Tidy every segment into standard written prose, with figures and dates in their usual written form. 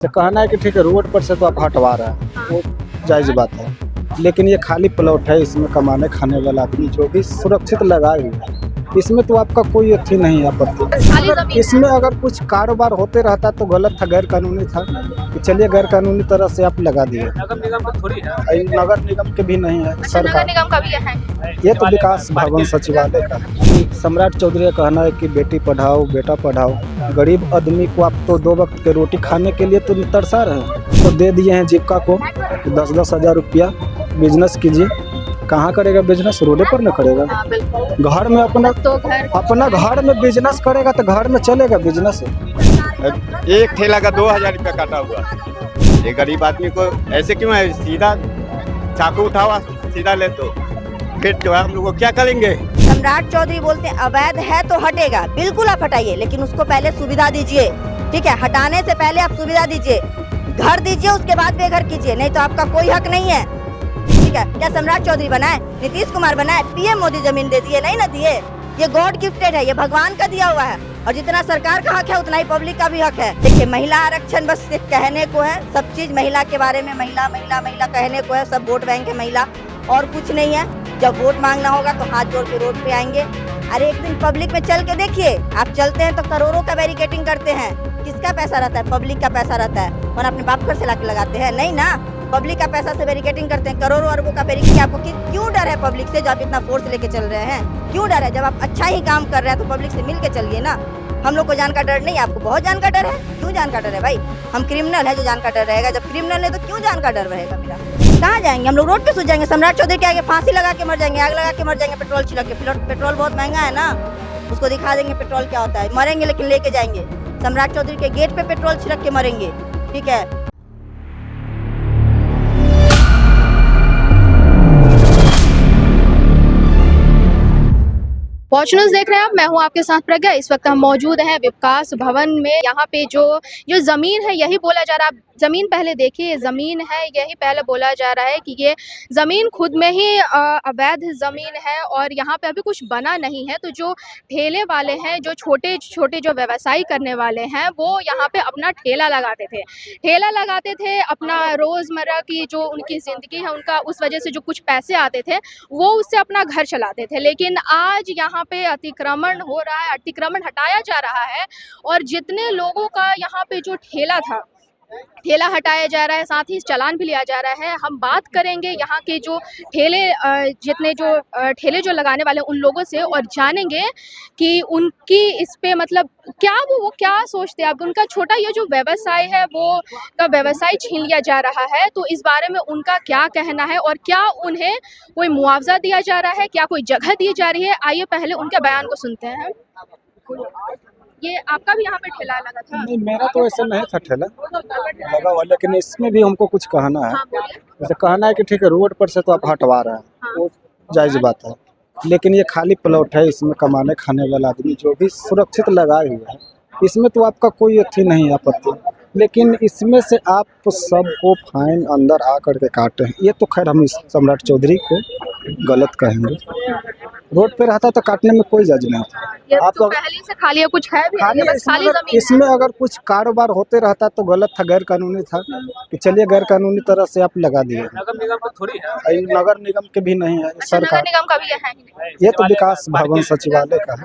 तो कहना है कि ठीक है रोड पर से तो आप हटवा रहे हैं, वो जायज़ बात है, लेकिन ये खाली प्लॉट है, इसमें कमाने खाने वाला आदमी जो भी सुरक्षित लगाए हुए है, इसमें तो आपका कोई अथी नहीं है आपत्ति। इसमें अगर कुछ कारोबार होते रहता तो गलत था, गैर कानूनी था, कि चलिए गैर कानूनी तरह से आप लगा दिए। नगर निगम का थोड़ी है, नगर निगम के भी नहीं है, सरकार निगम का भी है। ये तो विकास भवन सचिवालय का है। सम्राट चौधरी का कहना है कि बेटी पढ़ाओ बेटा पढ़ाओ, गरीब आदमी को आप तो 2 वक्त के रोटी खाने के लिए तो तरसा रहे हैं, तो दे दिए हैं जीविका को 10-10 हज़ार रुपया, बिजनेस कीजिए। कहाँ करेगा बिजनेस? रोडे पर न करेगा, घर में अपना घर में बिजनेस करेगा तो घर में चलेगा बिजनेस। एक ठेला का 2000 रुपया काटा हुआ, ये गरीब आदमी को ऐसे क्यों है? सीधा चाकू उठावा सीधा ले, तो फिर जो है हम लोग को क्या करेंगे? सम्राट चौधरी बोलते हैं अवैध है तो हटेगा, बिल्कुल आप हटाइए, लेकिन उसको पहले सुविधा दीजिए। ठीक है, हटाने से पहले आप सुविधा दीजिए, घर दीजिए, उसके बाद बेघर कीजिए, नहीं तो आपका कोई हक नहीं है। ठीक है, क्या सम्राट चौधरी बनाए, नीतीश कुमार बनाए, पीएम मोदी जमीन दे दिए? नहीं ना दिए, ये गॉड गिफ्टेड है, ये भगवान का दिया हुआ है, और जितना सरकार का हक है उतना ही पब्लिक का भी हक है। देखिए, महिला आरक्षण बस सिर्फ कहने को है, सब चीज महिला के बारे में, महिला महिला महिला कहने को है, सब वोट बैंक है महिला, और कुछ नहीं है। जब वोट मांगना होगा तो हाथ जोड़ के रोड पे आएंगे। अरे एक दिन पब्लिक में चल के देखिए, आप चलते हैं तो करोड़ों का बैरिकेटिंग करते हैं, किसका पैसा रहता है? पब्लिक का पैसा रहता है, और अपने बाप घर से लाके लगाते हैं? नहीं ना, पब्लिक का पैसा से बैरिकेटिंग करते हैं, करोड़ों अरबों का बैरिकेटिंग। आपको क्यों डर है पब्लिक से, जो आप इतना फोर्स लेके चल रहे हैं? क्यों डर है? जब आप अच्छा ही काम कर रहे हैं तो पब्लिक से मिल के चलिए ना। हम लोग को जान का डर नहीं, आपको बहुत जान का डर है। क्यों जान का डर है भाई? हम क्रिमिनल है जो जान का डर रहेगा? जब क्रिमिनल है तो क्यों जान का डर रहेगा मेरा? कहाँ जाएंगे हम लोग? रोड पे सूझ जाएंगे। सम्राट चौधरी के आगे फांसी लगा के मर जाएंगे, आग लगा के मर जाएंगे, पेट्रोल छिड़क के। पेट्रोल बहुत महंगा है ना, उसको दिखा देंगे पेट्रोल क्या होता है। मरेंगे लेकिन लेके जाएंगे। सम्राट चौधरी के गेट पे पेट्रोल छिड़क के मरेंगे। ठीक है। वॉच न्यूज़ देख रहे हैं आप, मैं हूं आपके साथ प्रज्ञा। इस वक्त हम मौजूद हैं विकास भवन में। यहाँ पे जो ज़मीन है यही बोला जा रहा है, ज़मीन पहले देखिए, ज़मीन है यही पहले बोला जा रहा है कि ये ज़मीन खुद में ही अवैध ज़मीन है, और यहाँ पे अभी कुछ बना नहीं है। तो जो ठेले वाले हैं, जो छोटे छोटे जो व्यवसाय करने वाले हैं, वो यहाँ पे अपना ठेला लगाते थे, अपना रोज़मर्रा की जो उनकी ज़िंदगी है उनका, उस वजह से जो कुछ पैसे आते थे वो उससे अपना घर चलाते थे। लेकिन आज यहाँ पे अतिक्रमण हो रहा है, अतिक्रमण हटाया जा रहा है, और जितने लोगों का यहाँ पे जो ठेला हटाया जा रहा है, साथ ही चालान भी लिया जा रहा है। हम बात करेंगे यहाँ के जो जितने जो ठेले जो लगाने वाले उन लोगों से, और जानेंगे कि उनकी इस पे मतलब क्या वो क्या सोचते हैं। अब उनका छोटा ये जो व्यवसाय है वो का व्यवसाय छीन लिया जा रहा है, तो इस बारे में उनका क्या कहना है, और क्या उन्हें कोई मुआवजा दिया जा रहा है, क्या कोई जगह दी जा रही है। आइए पहले उनके बयान को सुनते हैं। ये आपका भी यहाँ पे ठेला लगा था? नहीं, मेरा तो ऐसे नहीं था ठेला लगा हुआ, लेकिन इसमें भी हमको कुछ कहना है। जैसे कहना है कि ठीक है रोड पर से तो आप हटवा रहे हैं, वो जायज़ बात है, लेकिन ये खाली प्लॉट है, इसमें कमाने खाने वाला आदमी जो भी सुरक्षित लगाए हुए है, इसमें तो आपका कोई अथी नहीं है आपत्ति। लेकिन इसमें से आप सबको फाइन अंदर आ करके काटे हैं, ये तो खैर हम इस सम्राट चौधरी को गलत कहेंगे। रोड पे रहता तो काटने में कोई जज नहीं था। आप तो पहले से खाली है, कुछ है भी नहीं, बस खाली ज़मीन। इसमें अगर कुछ कारोबार होते रहता तो गलत था, गैर कानूनी था, कि चलिए गैर कानूनी तरह से आप लगा दिए। नगर निगम का थोड़ी है, नगर निगम के भी नहीं है, सरकार निगम का भी है। ये तो विकास भवन सचिवालय का है।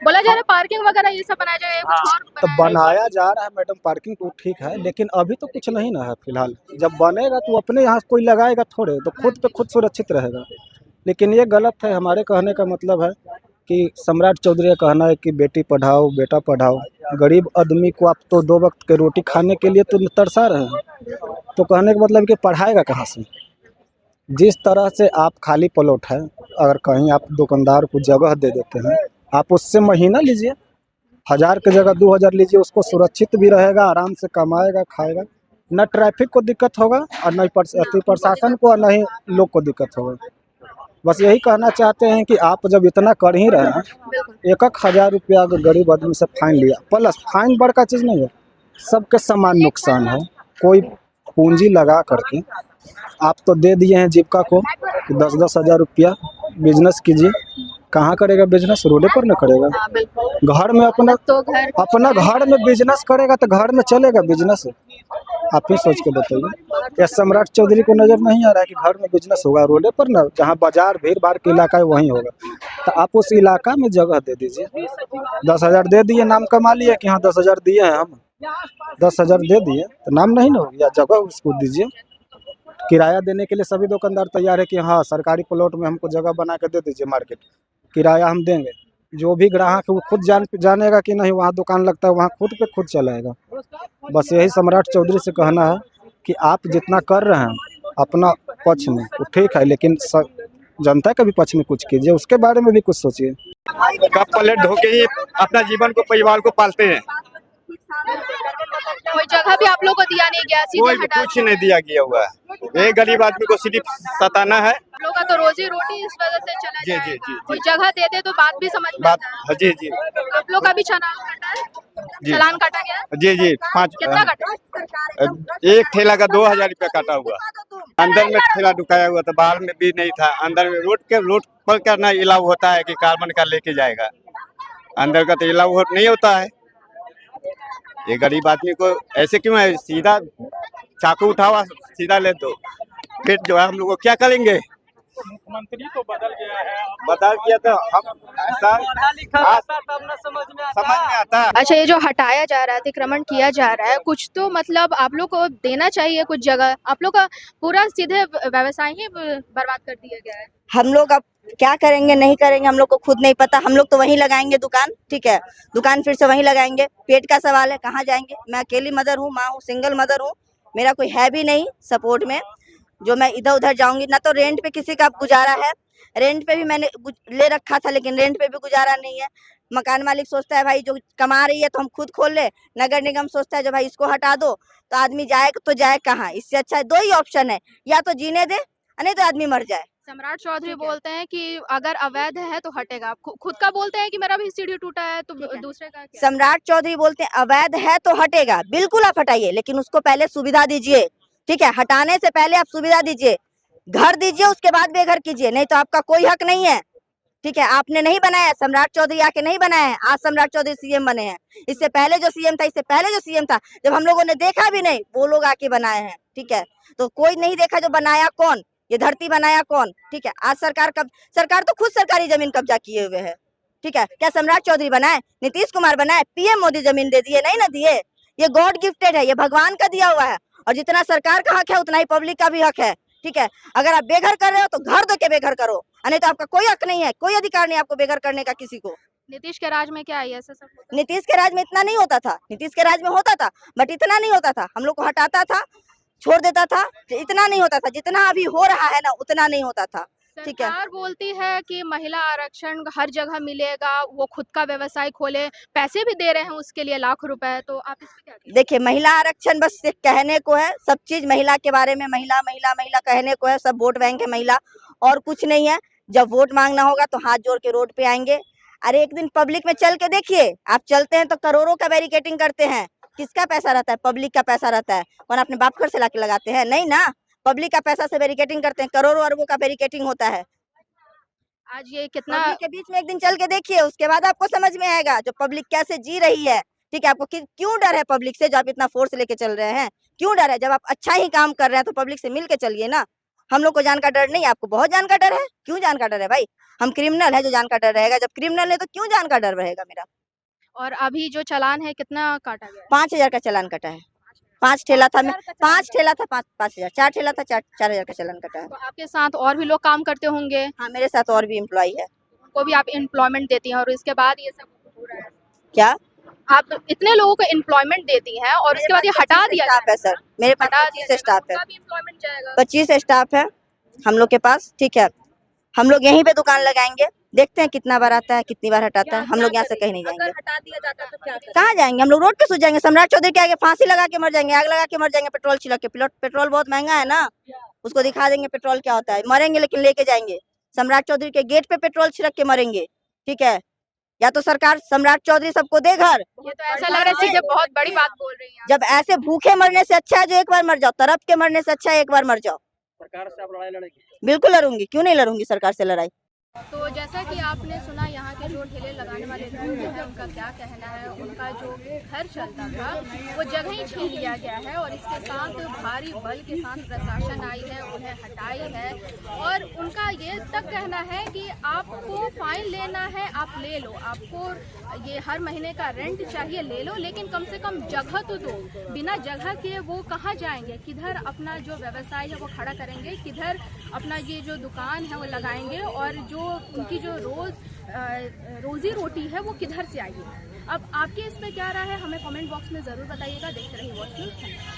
बोला जा रहा है पार्किंग वगैरह ये सब बनाया जाए, कुछ और तो बनाया जा रहा है मैडम, पार्किंग तो ठीक है, लेकिन अभी तो कुछ नहीं ना है फिलहाल। जब बनेगा तो अपने यहाँ कोई लगाएगा थोड़े, तो खुद पे खुद सुरक्षित रहेगा। लेकिन ये गलत है। हमारे कहने का मतलब है कि सम्राट चौधरी का कहना है कि बेटी पढ़ाओ बेटा पढ़ाओ, गरीब आदमी को आप तो 2 वक्त के रोटी खाने के लिए तो तरसा रहे हैं, तो कहने का मतलब कि पढ़ाएगा कहाँ से? जिस तरह से आप खाली प्लॉट है, अगर कहीं आप दुकानदार को जगह दे देते हैं, आप उससे महीना लीजिए, 1000 की जगह 2000 लीजिए, उसको सुरक्षित भी रहेगा, आराम से कमाएगा खाएगा, न ट्रैफिक को दिक्कत होगा और न प्रशासन को और न ही लोग को दिक्कत होगा। बस यही कहना चाहते हैं कि आप जब इतना कर ही रहे हैं, 1-1 हज़ार रुपया अगर गरीब आदमी से फाइन लिया, प्लस फाइन बड़का चीज़ नहीं है, सबके समान नुकसान है। कोई पूंजी लगा करके आप तो दे दिए हैं जीविका को 10-10 हज़ार रुपया, बिजनेस कीजिए। कहाँ करेगा बिजनेस? रोडे पर न करेगा, घर में अपना घर में बिजनेस करेगा तो घर में चलेगा बिजनेस। आप ही सोच के बताइए। क्या सम्राट चौधरी को नजर नहीं आ रहा है कि घर में बिजनेस होगा रोडे पर ना, जहाँ बाजार भीड़ भाड़ का इलाका है वहीं होगा, तो आप उस इलाका में जगह दे दीजिए। 10,000 दे दिए, नाम कमा लिए कि हाँ 10,000 दिए हैं हम, 10,000 दे दिए तो नाम नहीं ना हो गया, जगह उसको दीजिए। किराया देने के लिए सभी दुकानदार तैयार है कि हाँ सरकारी प्लॉट में हमको जगह बना के दे दीजिए, मार्केट किराया हम देंगे। जो भी ग्राहक है वो खुद जानेगा कि नहीं वहाँ दुकान लगता है, वहाँ खुद पे खुद चलाएगा। बस यही सम्राट चौधरी से कहना है कि आप जितना कर रहे हैं अपना पक्ष में वो ठीक है, लेकिन जनता के भी पक्ष में कुछ कीजिए, उसके बारे में भी कुछ सोचिए। कप प्लेट धो के ही अपना जीवन को परिवार को पालते हैं। कोई जगह भी आप लोग को दिया नहीं गया, सीधे कोई हटा कुछ नहीं दिया गया हुआ है। एक गरीब आदमी को सिर्फ सताना है। आप लोग का तो रोजी रोटी इस वजह से चला जी, जाए। जी, जी, जी। कोई जगह दे दे तो बात भी समझ में बात आता है। जी जी आप लोग का भी चालान कटा है? जी। चालान काटा गया? जी जी कितना कटा? 1 ठेला का 2,000 रुपया काटा हुआ। अंदर में ठेला ढुकाया हुआ था, बाहर में भी नहीं था। अंदर में रोड पर करना इलाव होता है कि कार्बन का लेके जाएगा, अंदर का तो इलाव नहीं होता है। ये गरीब आदमी को ऐसे क्यों है, सीधा चाकू उठावा सीधा ले दो, फिर जो है हम लोग को क्या करेंगे। मुख्यमंत्री तो बदल गया है, बदल दिया तो हम ऐसा पढ़ा लिखा रहता तब न समझ में आता। अच्छा, ये जो हटाया जा रहा है, अतिक्रमण किया जा रहा है, कुछ तो मतलब आप लोग को देना चाहिए कुछ जगह। आप लोग का पूरा सीधे व्यवसाय ही बर्बाद कर दिया गया है। हम लोग अब क्या करेंगे नहीं करेंगे हम लोग को खुद नहीं पता। हम लोग तो वहीं लगाएंगे दुकान, ठीक है, दुकान फिर से वहीं लगाएंगे। पेट का सवाल है, कहाँ जाएंगे। मैं अकेली मदर हूँ, माँ हूँ, सिंगल मदर हूँ, मेरा कोई है भी नहीं सपोर्ट में जो मैं इधर उधर जाऊंगी। ना तो रेंट पे किसी का गुजारा है, रेंट पे भी मैंने ले रखा था लेकिन रेंट पे भी गुजारा नहीं है। मकान मालिक सोचता है भाई जो कमा रही है तो हम खुद खोल ले, नगर निगम सोचता है जो भाई इसको हटा दो तो आदमी जाए तो जाए कहाँ। इससे अच्छा दो ही ऑप्शन है, या तो जीने दे नहीं तो आदमी मर जाए। सम्राट चौधरी बोलते हैं कि अगर अवैध है तो हटेगा। खुद का बोलते हैं कि मेरा भी सीढ़ी टूटा है, तो दूसरे का क्या? सम्राट चौधरी बोलते हैं अवैध है तो हटेगा, बिल्कुल आप हटाइए, लेकिन उसको पहले सुविधा दीजिए, ठीक है। हटाने से पहले आप सुविधा दीजिए, घर दीजिए, उसके बाद बेघर कीजिए, नहीं तो आपका कोई हक नहीं है, ठीक है। आपने नहीं बनाया, सम्राट चौधरी आके नहीं बनाया है, आज सम्राट चौधरी सीएम बने हैं। इससे पहले जो सीएम था, इससे पहले जो सीएम था, जब हम लोगों ने देखा भी नहीं वो लोग आके बनाए हैं, ठीक है। तो कोई नहीं देखा जो बनाया कौन, ये धरती बनाया कौन, ठीक है। आज सरकार तो खुद सरकारी जमीन कब्जा किए हुए है, ठीक है। क्या सम्राट चौधरी बनाए, नीतीश कुमार बनाए, पीएम मोदी जमीन दे दिए? नहीं ना दिए, ये गॉड गिफ्टेड है, ये भगवान का दिया हुआ है। और जितना सरकार का हक है उतना ही पब्लिक का भी हक है, ठीक है। अगर आप बेघर कर रहे हो तो घर दो के बेघर करो, नहीं तो आपका कोई हक नहीं है, कोई अधिकार नहीं आपको बेघर करने का किसी को। नीतीश के राज में क्या है ऐसा सब होता है? नीतीश के राज में इतना नहीं होता था, नीतीश के राज में होता था बट इतना नहीं होता था। हम लोग को हटाता था, छोड़ देता था, इतना नहीं होता था। जितना अभी हो रहा है ना उतना नहीं होता था, ठीक है। सरकार बोलती है कि महिला आरक्षण हर जगह मिलेगा, वो खुद का व्यवसाय खोले, पैसे भी दे रहे हैं उसके लिए लाख रुपए, तो आप इस पे क्या कहेंगे? देखिए, महिला आरक्षण बस सिर्फ कहने को है, सब चीज महिला के बारे में, महिला महिला महिला कहने को है, सब वोट बैंक है महिला, और कुछ नहीं है। जब वोट मांगना होगा तो हाथ जोड़ के रोड पे आएंगे। अरे एक दिन पब्लिक में चल के देखिए, आप चलते हैं तो करोड़ों का बैरिकेटिंग करते हैं, किसका पैसा रहता है? पब्लिक का पैसा रहता है, और अपने बाप घर से लाके लगाते हैं? नहीं ना, पब्लिक का पैसा से बैरिकेटिंग करते हैं, करोड़ों अरबों का बैरिकेटिंग होता है। आज ये कितना पब्लिक के बीच में एक दिन चल के देखिए, उसके बाद आपको समझ में आएगा जो पब्लिक कैसे जी रही है, ठीक है। आपको क्यों डर है पब्लिक से, जो आप इतना फोर्स लेके चल रहे हैं? क्यों डर है? जब आप अच्छा ही काम कर रहे हैं तो पब्लिक से मिल के चलिए ना। हम लोग को जान का डर नहीं, आपको बहुत जान का डर है। क्यों जान का डर है भाई? हम क्रिमिनल है जो जान का डर रहेगा? जब क्रिमिनल है तो क्यों जान का डर रहेगा मेरा? और अभी जो चालान है कितना काटा गया है? 5,000 का चालान कटा है। 5 ठेला था, मैं 5 ठेला था, 5,000, 4 ठेला था, 4,000 का चालान कटा है। तो आपके साथ और भी लोग काम करते होंगे, हाँ, मेरे साथ और भी एम्प्लॉय है। उनको भी आप एम्प्लॉयमेंट देती हैं, और इसके बाद ये सब हो रहा है। क्या आप इतने लोगों को एम्प्लॉयमेंट देती हैं और उसके बाद ये हटा दिया स्टाफ है सर, मेरे पास हटा 25 स्टाफ है, उनका भी एम्प्लॉयमेंट जाएगा। 25 स्टाफ है हम लोग के पास, ठीक है। हम लोग यहीं पे दुकान लगाएंगे, देखते हैं कितना बार आता है, कितनी बार हटाता है। हम लोग यहाँ से कहीं नहीं जाएंगे। हटा दिया जाता है तो क्या करें? कहाँ जाएंगे? हम लोग रोड पे सो जाएंगे। सम्राट चौधरी के आगे फांसी लगा के मर जाएंगे, आग लगा के मर जाएंगे, पेट्रोल छिड़क के। पेट्रोल बहुत महंगा है ना, उसको दिखा देंगे पेट्रोल क्या होता है। मरेंगे लेकिन लेके जाएंगे। सम्राट चौधरी के गेट पे पेट्रोल छिड़क के मरेंगे, ठीक है। या तो सरकार सम्राट चौधरी सबको दे घर। ये तो ऐसा लग रहा है सीधे बहुत बड़ी बात बोल रही हैं आप। जब ऐसे भूखे मरने से अच्छा है जो एक बार मर जाओ, तरफ के मरने से अच्छा है एक बार मर जाओ। सरकार से आप लड़ाई लड़ेगी? बिल्कुल लड़ूंगी, क्यों नहीं लड़ूंगी सरकार से लड़ाई। तो जैसा कि आपने सुना यहाँ के जो ठेले लगाने वाले लोग हैं उनका क्या कहना है। उनका जो घर चलता था वो जगह ही छीन लिया गया है और इसके साथ भारी बल के साथ प्रशासन आई है, उन्हें हटाई है और उनका ये तक कहना है कि आपको फाइन लेना है आप ले लो, आपको ये हर महीने का रेंट चाहिए ले लो, लेकिन कम से कम जगह तो दो। बिना जगह के वो कहाँ जाएंगे, किधर अपना जो व्यवसाय है वो खड़ा करेंगे, किधर अपना ये जो दुकान है वो लगाएंगे और जो उनकी जो रोजी रोटी है वो किधर से आएगी। अब आपके इस पे क्या राय है हमें कमेंट बॉक्स में ज़रूर बताइएगा। देखते रहिए वॉच न्यूज़।